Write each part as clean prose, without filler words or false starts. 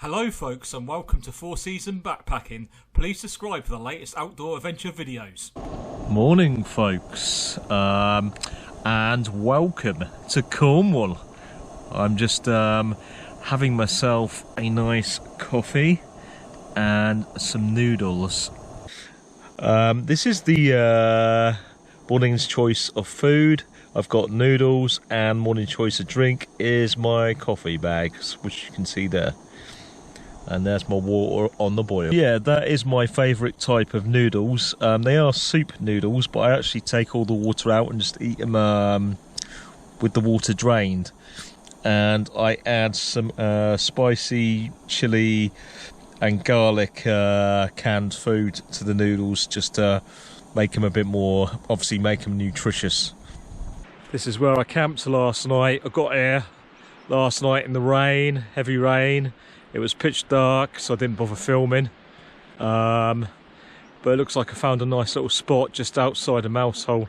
Hello folks and welcome to 4 Season Backpacking. Please subscribe for the latest outdoor adventure videos. Morning folks, and welcome to Cornwall. I'm just having myself a nice coffee and some noodles. This is the morning's choice of food. I've got noodles, and morning choice of drink is my coffee bags, which you can see there. And there's my water on the boil. Yeah, that is my favourite type of noodles. They are soup noodles, but I actually take all the water out and just eat them with the water drained. And I add some spicy chilli and garlic canned food to the noodles, just to make them a bit more, obviously make them nutritious. This is where I camped last night. I got here last night in the rain, heavy rain. It was pitch dark, so I didn't bother filming. But it looks like I found a nice little spot just outside of Mousehole.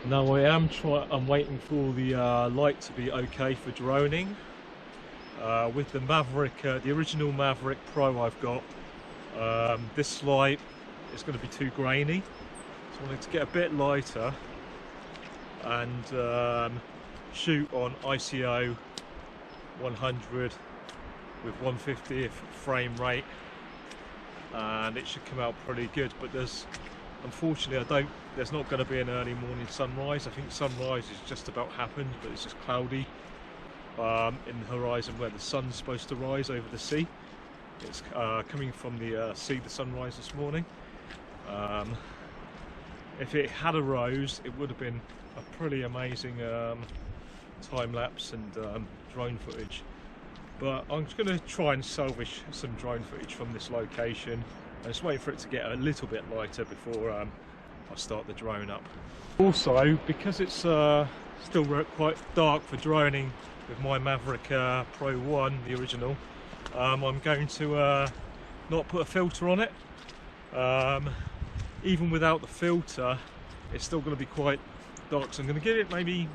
Now I'm waiting for the light to be okay for droning. With the Maverick, the original Maverick Pro I've got, this light is going to be too grainy. So I wanted to get a bit lighter and shoot on ISO 100 with 150th frame rate, and it should come out pretty good. But unfortunately there's not going to be an early morning sunrise. I think sunrise is just about happened, but it's just cloudy in the horizon where the sun's supposed to rise over the sea. It's coming from the sea, the sunrise this morning. If it had arose, it would have been a pretty amazing time-lapse and drone footage. But I'm just going to try and salvage some drone footage from this location. I'm just waiting for it to get a little bit lighter before I start the drone up. Also, because it's still quite dark for droning with my Maverick Pro 1, the original, I'm going to not put a filter on it. Even without the filter, it's still going to be quite dark, so I'm going to give it maybe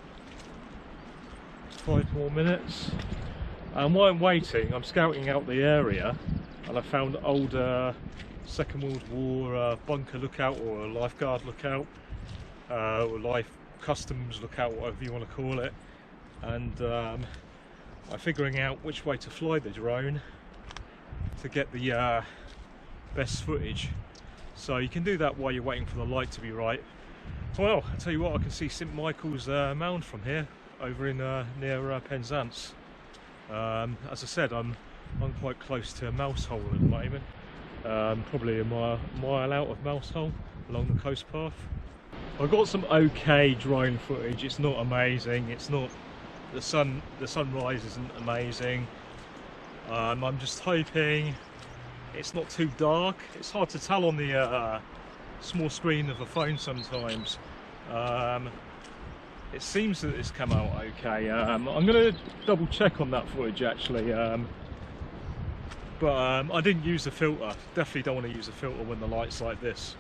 5 more minutes. And while I'm waiting, I'm scouting out the area, and I found an old Second World War bunker lookout, or a lifeguard lookout, or life customs lookout, whatever you want to call it. And I'm figuring out which way to fly the drone to get the best footage. So you can do that while you're waiting for the light to be right. Well, I'll tell you what, I can see St Michael's Mound from here, over in near Penzance. As I said, I'm quite close to Mousehole at the moment, probably a mile out of Mousehole along the coast path. I've got some okay drone footage. It's not amazing. It's not the sunrise isn't amazing. I'm just hoping it's not too dark. It's hard to tell on the small screen of a phone sometimes. It seems that it's come out okay. I'm going to double check on that footage actually, but I didn't use the filter. Definitely don't want to use a filter when the light's like this.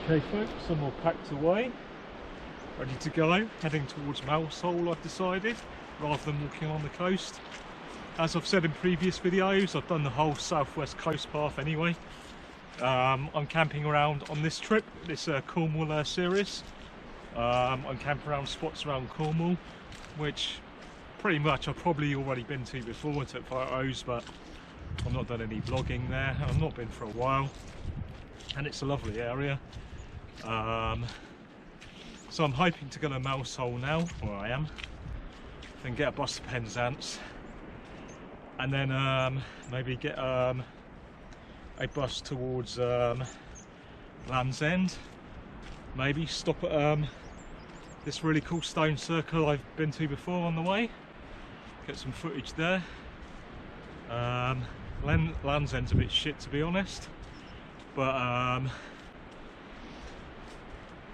Okay folks, I'm all packed away, ready to go, heading towards Mousehole I've decided, rather than walking along the coast. As I've said in previous videos, I've done the whole southwest coast path anyway. I'm camping around on this trip, this Cornwall series. I'm camping around spots around Cornwall, which pretty much I've probably already been to before, took photos, but I've not done any vlogging there. I've not been for a while, and it's a lovely area. So I'm hoping to go to Mousehole now, where I am, then get a bus to Penzance, and then maybe get a bus towards Land's End, maybe stop at this really cool stone circle I've been to before on the way, get some footage there. Land's End's a bit shit, to be honest, but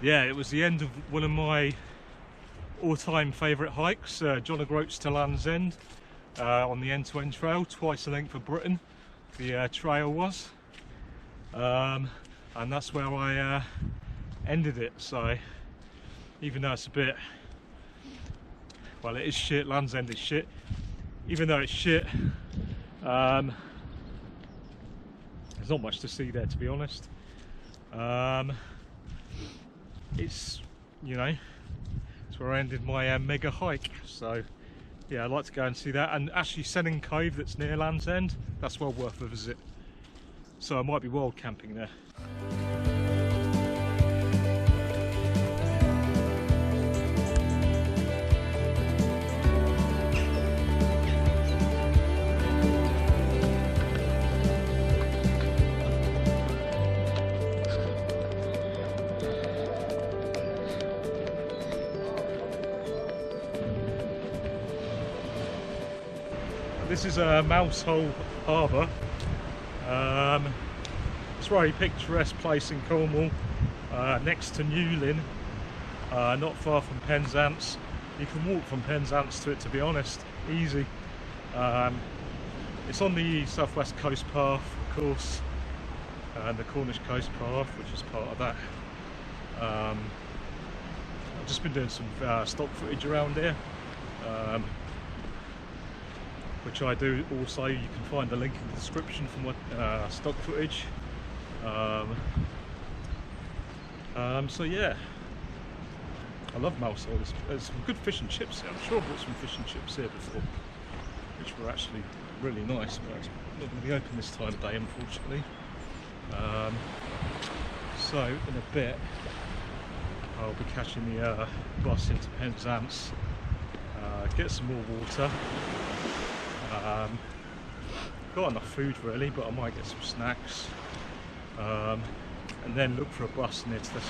yeah, it was the end of one of my all-time favourite hikes, John O'Groats to Land's End, on the end-to-end trail, twice the length of Britain the trail was, and that's where I ended it. So even though it's a bit, well, it is shit, Land's End is shit, even though it's shit, there's not much to see there, to be honest. It's, you know, it's where I ended my mega hike, so yeah, I'd like to go and see that. And actually Sennen Cove, that's near Land's End, that's well worth a visit, so I might be wild camping there. This is a Mousehole harbour. It's a very picturesque place in Cornwall, next to Newlyn, not far from Penzance. You can walk from Penzance to it, to be honest, easy. It's on the South West Coast Path, of course, and the Cornish Coast Path, which is part of that. I've just been doing some stock footage around here, which I do also. You can find the link in the description for my stock footage. So yeah, I love Mousehole. There's some good fish and chips here. I'm sure I bought some fish and chips here before, which were actually really nice, but it's not going to be open this time of day, unfortunately. So in a bit I'll be catching the bus into Penzance, get some more water. Got enough food really, but I might get some snacks, and then look for a bus near to this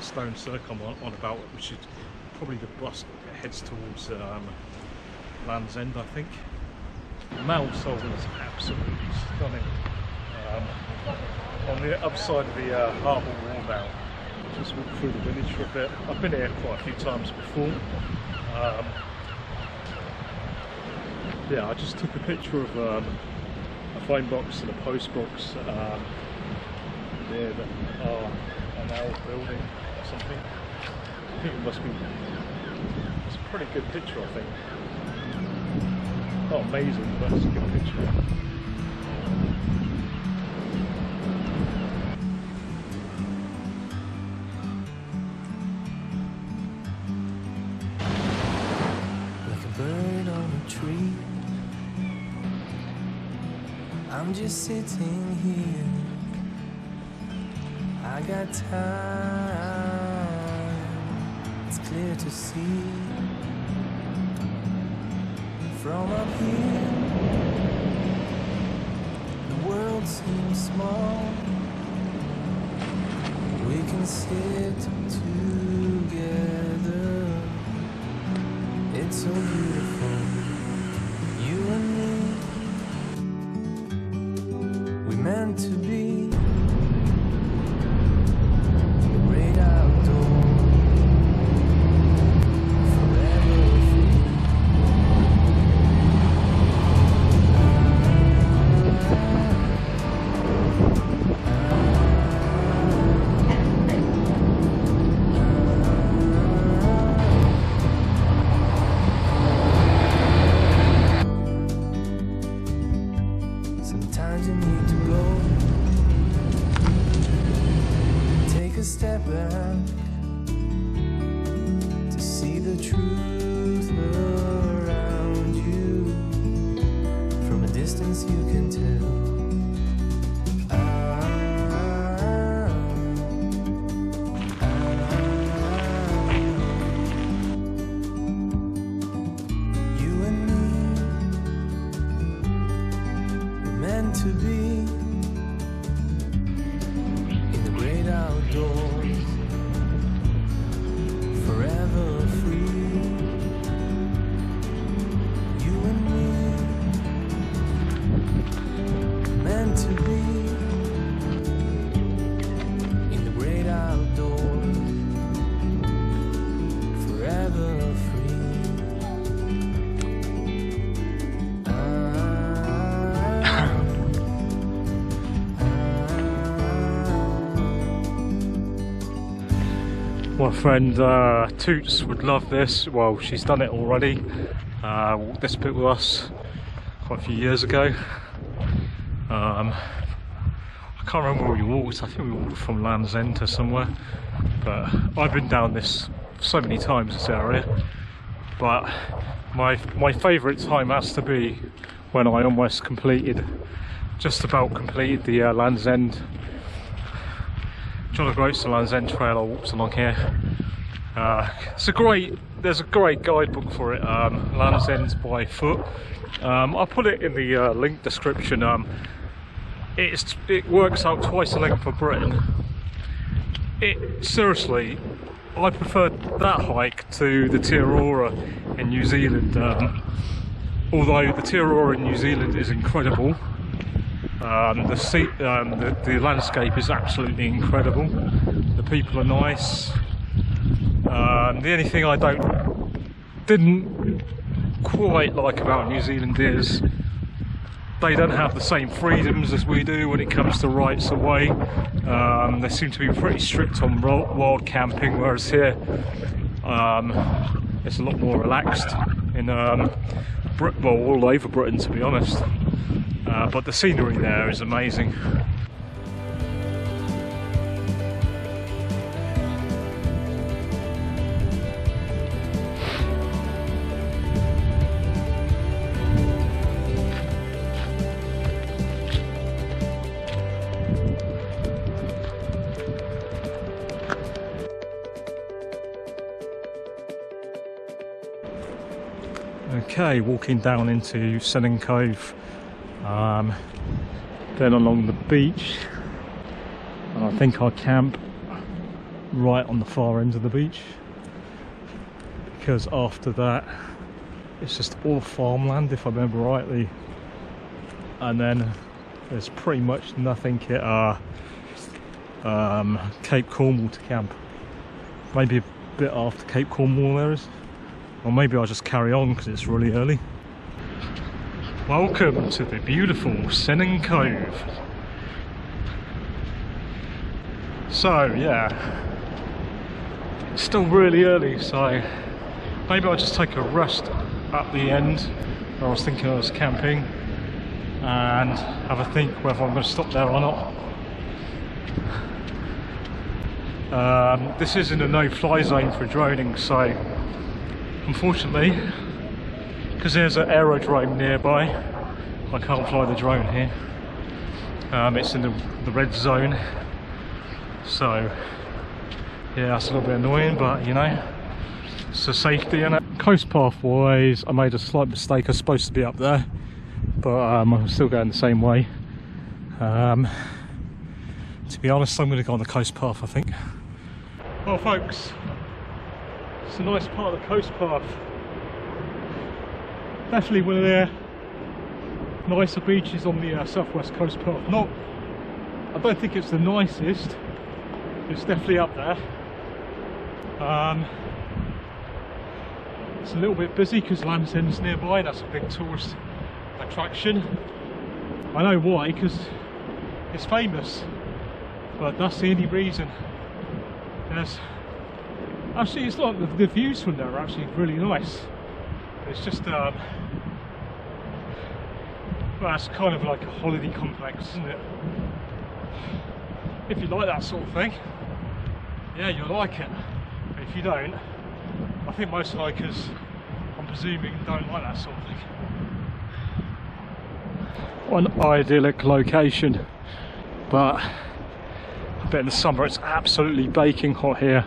stone circle I'm on about, which is probably the bus that heads towards Land's End, I think. Mousehole is absolutely stunning. On the other side of the harbour wall now, just walk through the village for a bit. I've been here quite a few times before. Yeah, I just took a picture of a phone box and a post box near an old building or something. I think it must be, it's a pretty good picture, I think. Not amazing, but it's a good picture. Like a bird on a tree, I'm just sitting here. I got time, it's clear to see. From up here, the world seems small. We can sit together. It's so beautiful, you and me. We meant to be the great outdoors. Sometimes you need to go back to see the truth around you. From a distance you can tell. You and me were meant to be in the great outdoors, forever free. You and me meant to be in the great outdoors, forever free. My friend Toots would love this. Well, she's done it already. Walked this bit with us quite a few years ago. I can't remember where we walked. I think we walked from Land's End to somewhere. But I've been down this so many times, this area. But my favourite time has to be when I almost just about completed the Land's End. John of Groats to Land's End trail. I walked along here. There's a great guidebook for it. Land's End by foot. I'll put it in the link description. It works out twice the length for Britain. Seriously, I preferred that hike to the Tirora in New Zealand. Although the Tirora in New Zealand is incredible. The landscape is absolutely incredible. The people are nice. The only thing I didn't quite like about New Zealand is they don't have the same freedoms as we do when it comes to rights of way. They seem to be pretty strict on wild camping, whereas here it's a lot more relaxed in all over Britain, to be honest. But the scenery there is amazing. Okay, walking down into Sennen Cove, then along the beach, and I think I'll camp right on the far end of the beach, because after that it's just all farmland, if I remember rightly, and then there's pretty much nothing at Cape Cornwall to camp. Maybe a bit after Cape Cornwall there is. Or maybe I'll just carry on because it's really early. Welcome to the beautiful Sennen Cove. So yeah, it's still really early, so maybe I'll just take a rest at the end where I was thinking I was camping and have a think whether I'm going to stop there or not. This is in a no-fly zone for droning, so unfortunately, because there's an aerodrome nearby, I can't fly the drone here. It's in the red zone, so yeah, that's a little bit annoying, but you know, it's a safety in it. Coast path wise, I made a slight mistake. I was supposed to be up there, but I'm still going the same way. To be honest, I'm going to go on the coast path, I think. Well folks, it's a nice part of the coast path. Definitely one of the nicer beaches on the South West coast path. I don't think it's the nicest. It's definitely up there. It's a little bit busy because Land's End's nearby. That's a big tourist attraction. I know why, because it's famous. But that's the only reason. Actually, it's like the views from there are actually really nice. It's just well, it's kind of like a holiday complex, isn't it? If you like that sort of thing, yeah, you'll like it. But if you don't, I think most hikers, I'm presuming, don't like that sort of thing. An idyllic location, but I bet in the summer it's absolutely baking hot here.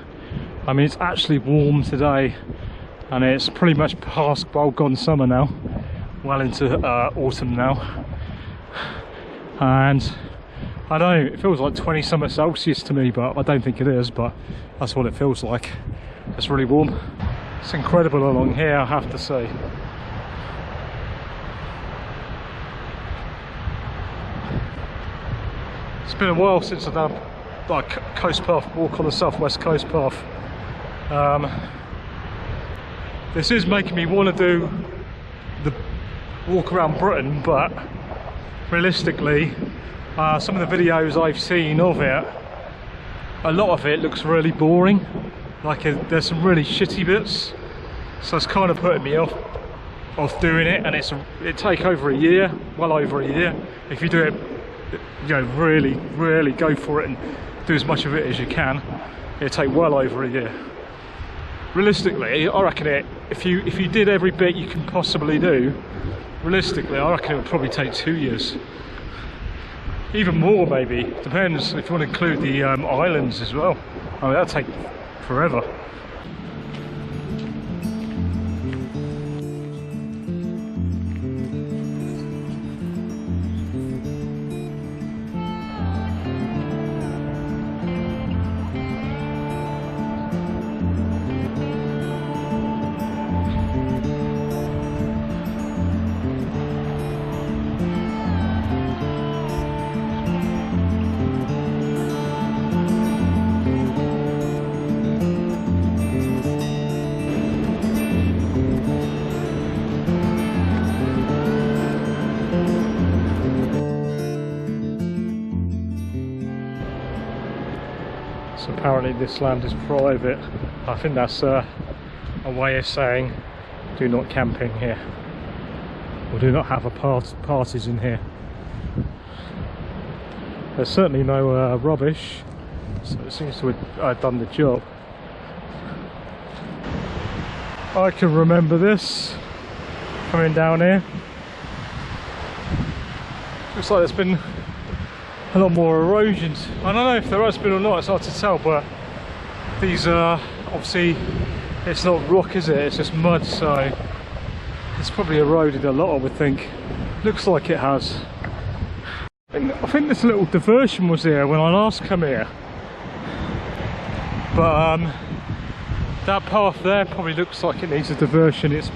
I mean, it's actually warm today, and it's pretty much past, well, gone summer now, well into autumn now, and I know it feels like 20 something Celsius to me, but I don't think it is, but that's what it feels like. It's really warm. It's incredible along here, I have to say. It's been a while since I've done like coast path walk on the South West coast path. This is making me want to do the walk around Britain, but realistically, some of the videos I've seen of it, a lot of it looks really boring. Like there's some really shitty bits, so it's kind of putting me off doing it, and it take over a year, well over a year. If you do it, you know, really go for it and do as much of it as you can, it'll take well over a year. Realistically, I reckon if you did every bit you can possibly do, realistically I reckon it would probably take 2 years. Even more maybe, depends if you want to include the islands as well. I mean, that'll take forever. So apparently this land is private. I think that's a way of saying do not camping here, or do not have parties in here. There's certainly no rubbish, so it seems to have done the job. I can remember this coming down here. Looks like there's been a lot more erosions. I don't know if there has been or not, it's hard to tell, but these are obviously, it's not rock, is it? It's just mud, so it's probably eroded a lot, I would think. Looks like it has. And I think this little diversion was here when I last come here, but that path there probably looks like it needs a diversion. It's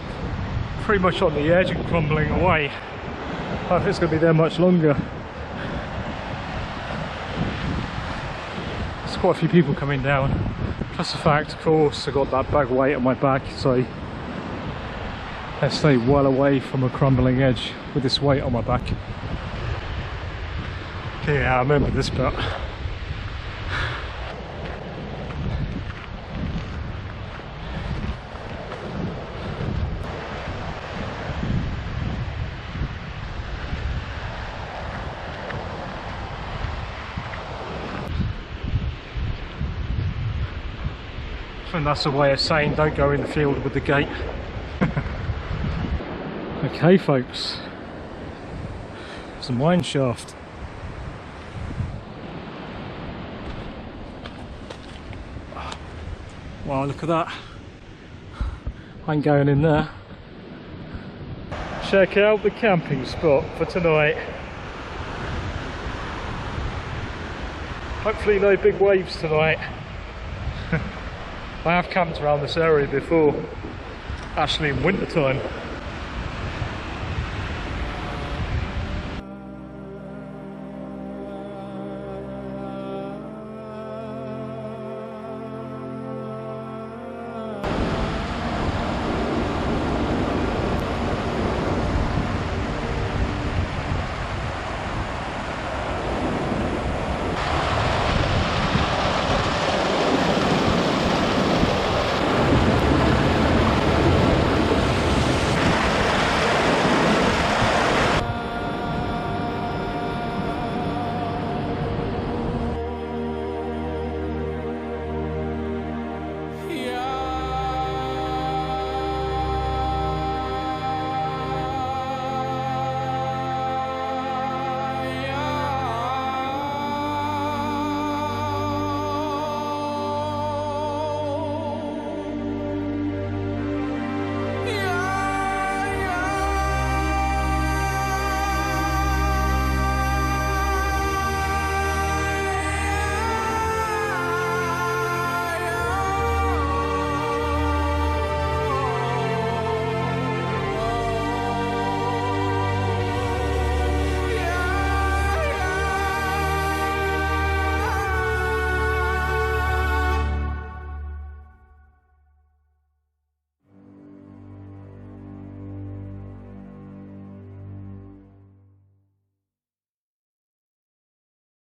pretty much on the edge and crumbling away. I don't think it's going to be there much longer. Quite a few people coming down, plus the fact, of course, I got that bag weight on my back, so I stay well away from a crumbling edge with this weight on my back. Yeah, I remember this bit. And that's a way of saying don't go in the field with the gate. Okay folks, it's a mine shaft. Wow, look at that. I ain't going in there. Check out the camping spot for tonight. Hopefully no big waves tonight. I have camped around this area before, actually in winter time.